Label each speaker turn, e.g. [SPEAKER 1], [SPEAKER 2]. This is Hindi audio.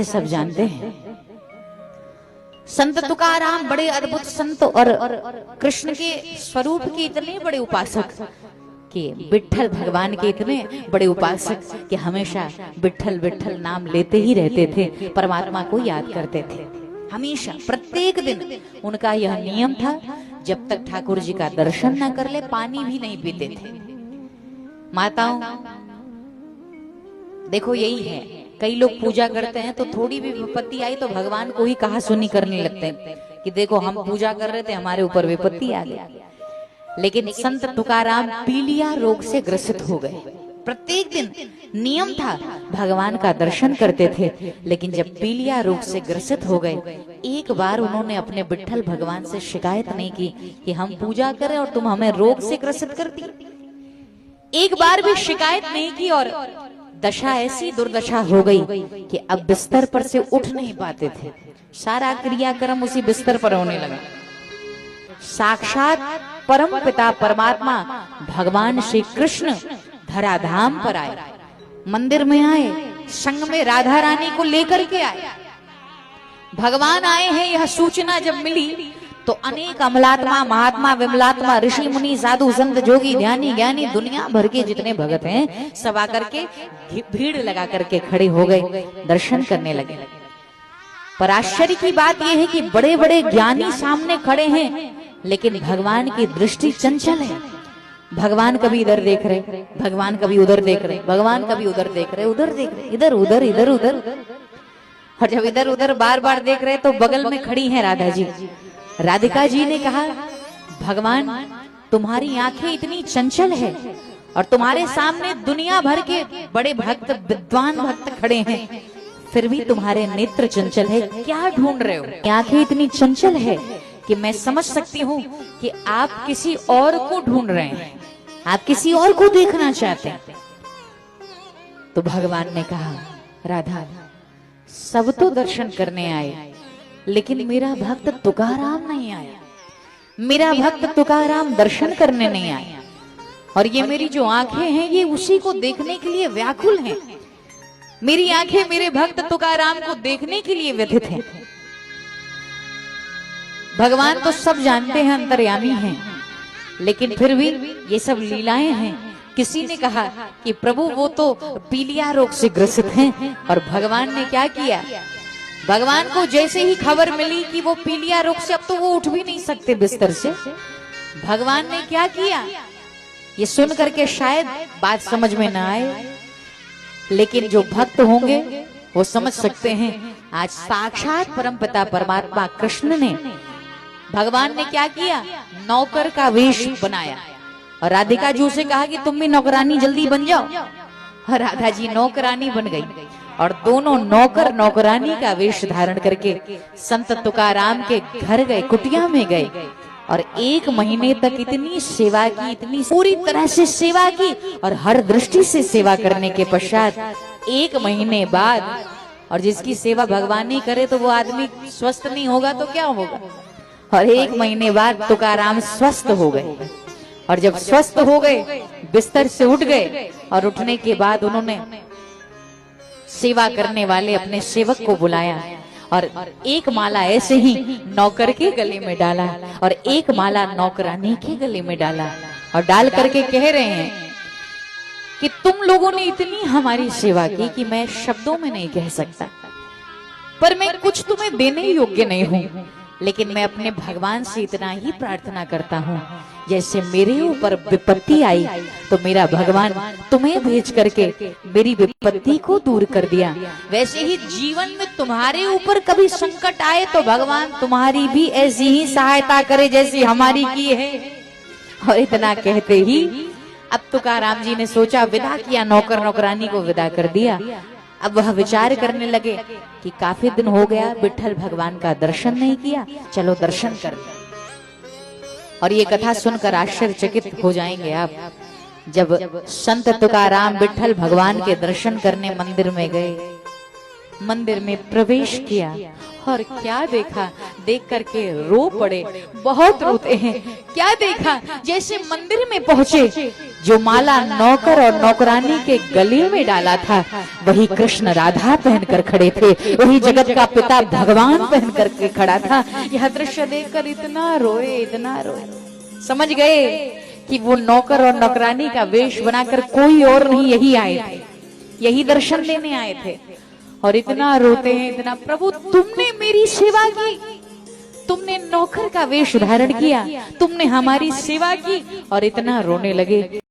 [SPEAKER 1] है सब जानते हैं। संत तुकाराम बड़े अद्भुत संत और कृष्ण के स्वरूप के इतने बड़े उपासक कि विठ्ठल भगवान के इतने बड़े उपासक कि हमेशा विठ्ठल विठ्ठल नाम लेते ही रहते थे, परमात्मा को याद करते थे। हमेशा प्रत्येक दिन उनका यह नियम था, जब तक ठाकुर जी का दर्शन न कर ले पानी भी नहीं पीते थे। माताओं देखो यही है, कई लोग पूजा करते हैं तो थोड़ी भी विपत्ति आई तो भगवान को ही कहा सुनी करने लगते हैं कि देखो हम पूजा कर रहे थे हमारे ऊपर विपत्ति आ गई। लेकिन संत तुकाराम पीलिया रोग से ग्रसित हो गए। प्रत्येक दिन नियम था भगवान का दर्शन करते थे, लेकिन जब पीलिया रोग से ग्रसित हो गए, एक बार उन्होंने अपने विठ्ठल भगवान से शिकायत नहीं की कि हम पूजा करें और तुम हमें रोग से ग्रसित करती। एक बार भी शिकायत नहीं की और दशा ऐसी दुर्दशा हो गई कि अब बिस्तर पर से उठ नहीं पाते थे। सारा क्रियाक्रम उसी बिस्तर पर होने लगा। साक्षात परम पिता परमात्मा भगवान श्री कृष्ण धराधाम पर आए, मंदिर में आए, संग में राधा रानी को लेकर के आए। भगवान आए हैं यह सूचना जब मिली तो अनेक अमलात्मा महात्मा विमलात्मा ऋषि मुनि साधु संत जोगी ध्यानी ज्ञानी दुनिया भर के जितने भगत हैं सब आकर के भीड़ लगा करके खड़े हो गए, दर्शन करने लगे। पर आश्चर्य की बात यह है कि बड़े बड़े ज्ञानी सामने खड़े हैं, लेकिन भगवान की दृष्टि चंचल है। भगवान कभी इधर देख रहे, भगवान कभी उधर देख रहे, भगवान कभी उधर देख रहे, उधर देख रहे, इधर उधर इधर उधर। और जब इधर उधर बार बार देख रहे तो बगल में खड़ी हैं राधा जी। राधिका जी ने कहा, भगवान तुम्हारी आंखें इतनी चंचल है और तुम्हारे सामने दुनिया भर के बड़े भक्त विद्वान भक्त खड़े हैं, फिर भी तुम्हारे नेत्र चंचल है, क्या ढूंढ रहे हो? आंखें इतनी चंचल है कि मैं समझ सकती हूँ कि आप किसी और को ढूंढ रहे हैं, आप किसी और को देखना चाहते हैं। तो भगवान ने कहा, राधा सब तो दर्शन करने आए, लेकिन मेरा भक्त तुकाराम नहीं आया। मेरा भक्त तुकाराम दर्शन करने नहीं आया, और ये मेरी जो आंखें हैं ये उसी को देखने के लिए व्याकुल हैं। मेरी आंखें मेरे भक्त तुकाराम को देखने के लिए व्यथित हैं। भगवान तो सब जानते हैं, अंतर्यामी हैं, लेकिन फिर भी ये सब लीलाएं हैं। किसी ने कहा कि प्रभु वो तो पीलिया रोग से ग्रसित हैं, और भगवान ने क्या किया, भगवान को जैसे ही खबर मिली कि वो पीलिया रोग से, अब तो वो उठ भी नहीं सकते बिस्तर से, भगवान ने क्या किया, ये सुन करके शायद बात समझ में ना आए, लेकिन जो भक्त होंगे वो समझ सकते हैं। आज साक्षात परमपिता परमात्मा कृष्ण ने, भगवान ने क्या किया, नौकर का वेश बनाया और राधिका जी से कहा कि तुम भी नौकरानी जल्दी बन जाओ। और राधा जी नौकरानी बन गई और दोनों नौकर नौकरानी का वेश धारण करके संत तुकाराम के घर गए, कुटिया में गए, और 1 महीने तक इतनी सेवा की, इतनी पूरी तरह से सेवा की, और हर दृष्टि से सेवा करने के पश्चात 1 महीने बाद, और जिसकी सेवा भगवान नहीं करे तो वो आदमी स्वस्थ नहीं होगा तो क्या होगा, और 1 महीने बाद तुकाराम स्वस्थ हो गए। और जब स्वस्थ हो गए, बिस्तर से उठ गए, और उठने के बाद उन्होंने सेवा करने वाले अपने सेवक को बुलाया और 1 माला ऐसे ही नौकर के गले में डाला और 1 माला नौकरानी के गले में डाला, और डाल करके कह रहे हैं कि तुम लोगों ने इतनी हमारी सेवा की कि मैं शब्दों में नहीं कह सकता, पर मैं कुछ तुम्हें देने योग्य नहीं हूँ, लेकिन मैं अपने भगवान से इतना ही प्रार्थना करता हूँ, जैसे मेरे ऊपर विपत्ति आई तो मेरा भगवान तुम्हें भेज करके मेरी विपत्ति को दूर कर दिया, वैसे ही जीवन में तुम्हारे ऊपर कभी संकट आए तो भगवान तुम्हारी भी ऐसी ही सहायता करे जैसी हमारी की है। और इतना कहते ही अब तुकाराम जी ने सोचा, विदा किया, नौकर नौकरानी को विदा कर दिया। अब वह विचार करने लगे कि काफी दिन हो गया विठ्ठल भगवान का दर्शन नहीं किया, चलो दर्शन कर। और ये कथा सुनकर आश्चर्यचकित हो जाएंगे आप, जब संत तुकाराम विठ्ठल भगवान के दर्शन करने मंदिर में गए, मंदिर में प्रवेश किया और क्या देखा, देख करके रो पड़े, बहुत रोते हैं। क्या देखा, जैसे मंदिर में पहुंचे जो माला नौकर और नौकरानी के गले में डाला था वही कृष्ण राधा पहनकर खड़े थे, वही जगत का पिता भगवान पहन करके खड़ा था। यह दृश्य देखकर इतना रोए, इतना रोए। समझ गए कि वो नौकर और नौकरानी का वेश बनाकर कोई और नहीं, यही आए थे, यही दर्शन देने आए थे। और इतना रोते हैं, इतना, प्रभु तुमने मेरी सेवा की, तुमने नौकर का वेश धारण किया, तुमने हमारी सेवा की, और इतना रोने लगे।